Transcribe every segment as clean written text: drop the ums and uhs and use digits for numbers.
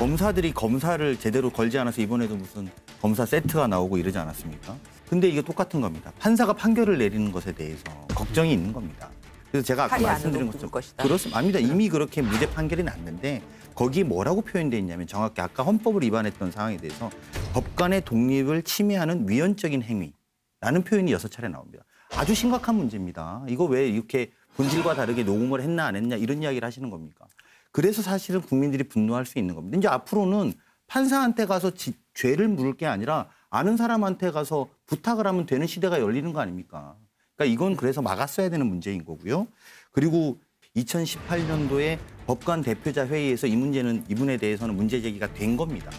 검사들이 검사를 제대로 걸지 않아서 이번에도 무슨 검사 세트가 나오고 이러지 않았습니까? 근데 이게 똑같은 겁니다. 판사가 판결을 내리는 것에 대해서 걱정이 있는 겁니다. 그래서 제가 아까 말씀드린 것처럼 그렇습니다. 아닙니다. 이미 그렇게 무죄 판결이 났는데 거기에 뭐라고 표현되어 있냐면 정확히 아까 헌법을 위반했던 상황에 대해서 법관의 독립을 침해하는 위헌적인 행위라는 표현이 6차례 나옵니다. 아주 심각한 문제입니다. 이거 왜 이렇게 본질과 다르게 녹음을 했나 안 했냐 이런 이야기를 하시는 겁니까? 그래서 사실은 국민들이 분노할 수 있는 겁니다. 이제 앞으로는 판사한테 가서 죄를 물을 게 아니라 아는 사람한테 가서 부탁을 하면 되는 시대가 열리는 거 아닙니까? 그러니까 이건 그래서 막았어야 되는 문제인 거고요. 그리고 2018년도에 법관 대표자 회의에서 이분에 대해서는 문제 제기가 된 겁니다.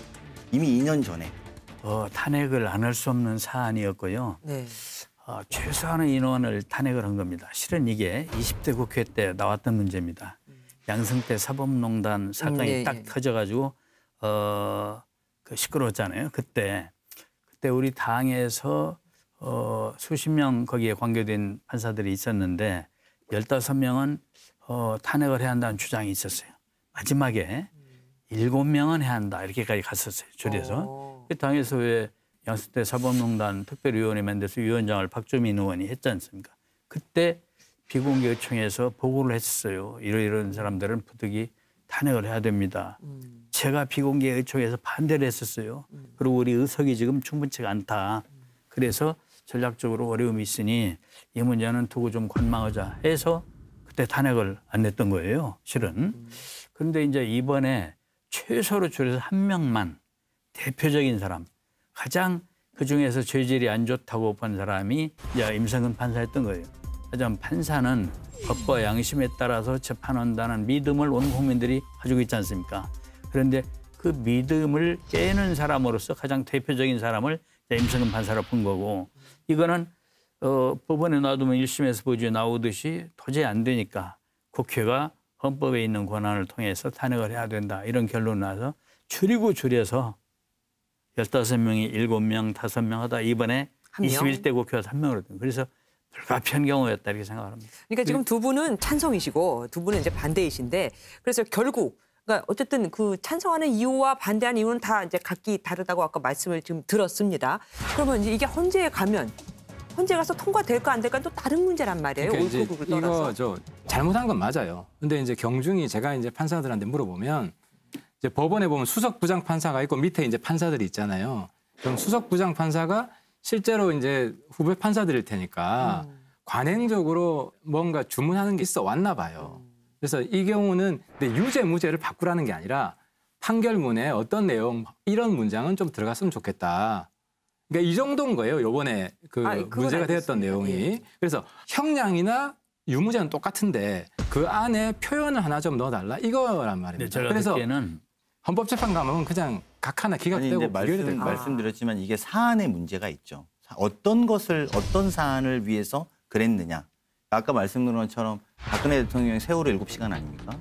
이미 2년 전에. 탄핵을 안 할 수 없는 사안이었고요. 네. 최소한의 인원을 탄핵을 한 겁니다. 실은 이게 20대 국회 때 나왔던 문제입니다. 양승태 사법농단 사건이 딱 터져가지고 시끄러웠잖아요. 그때 우리 당에서 수십 명 거기에 관계된 판사들이 있었는데 15명은 탄핵을 해야 한다는 주장이 있었어요. 마지막에 7명은 해야 한다 이렇게까지 갔었어요. 줄여서. 당에서 왜 양승태 사법농단 특별위원회 만들어서 위원장을 박주민 의원이 했지 않습니까? 그때 비공개의총에서 보고를 했어요. 이런 사람들은 부득이 탄핵을 해야 됩니다. 제가 비공개의총에서 반대를 했었어요. 그리고 우리 의석이 지금 충분치가 않다. 그래서 전략적으로 어려움이 있으니 이 문제는 두고 좀 관망하자 해서 그때 탄핵을 안 냈던 거예요. 실은. 그런데 이제 이번에 최소로 줄여서 한 명만 대표적인 사람, 가장 그중에서 죄질이 안 좋다고 본 사람이 이제 임성근 판사였던 거예요. 하지만 판사는 법과 양심에 따라서 재판한다는 믿음을 온 국민들이 가지고 있지 않습니까? 그런데 그 믿음을 깨는 사람으로서 가장 대표적인 사람을 임성근 판사로 본 거고, 이거는 법원에 놔두면 1심에서 보지에 나오듯이 도저히 안 되니까 국회가 헌법에 있는 권한을 통해서 탄핵을 해야 된다 이런 결론이 나서 줄여서 15명이 7명, 5명 하다 이번에 21대 국회가 3명으로 된 거예요. 그래서 불가피한 경우였다 이렇게 생각합니다. 그러니까 지금 두 분은 찬성이시고 두 분은 이제 반대이신데, 그래서 결국 그러니까 어쨌든 그 찬성하는 이유와 반대하는 이유는 다 이제 각기 다르다고 아까 말씀을 지금 들었습니다. 그러면 이제 이게 헌재에 가서 통과될까 안 될까 또 다른 문제란 말이에요. 그러니까 옳고 그를 떠나서. 이거 잘못한 건 맞아요. 근데 이제 경중이 제가 이제 판사들한테 물어보면 이제 법원에 보면 수석 부장 판사가 있고 밑에 이제 판사들이 있잖아요. 그럼 수석 부장 판사가 실제로 이제 후배 판사들일 테니까 관행적으로 뭔가 주문하는 게 있어 왔나 봐요. 그래서 이 경우는 근데 유죄 무죄를 바꾸라는 게 아니라 판결문에 어떤 내용 이런 문장은 좀 들어갔으면 좋겠다. 그러니까 이 정도인 거예요. 이번에 문제가 되었던 내용이. 예. 그래서 형량이나 유무죄는 똑같은데 그 안에 표현을 하나 좀 넣어달라 이거란 말입니다. 네, 그래서 듣기에는 헌법재판 가면 그냥 각 하나 기각되고 말씀드렸지만 이게 사안에 문제가 있죠. 어떤 사안을 위해서 그랬느냐. 아까 말씀드린 것처럼 박근혜 대통령의 세월호 7시간 아닙니까?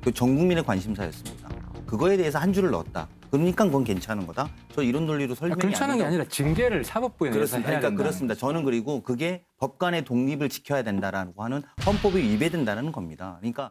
그 전 국민의 관심사였습니다. 그거에 대해서 한 줄을 넣었다. 그러니까 그건 괜찮은 거다. 저 이런 논리로 설명이 괜찮은 게 아니라 징계를 사법부에 내서 해야 된다. 그렇습니다. 저는 그리고 그게 법관의 독립을 지켜야 된다라고 하는 헌법이 위배된다는 겁니다. 그러니까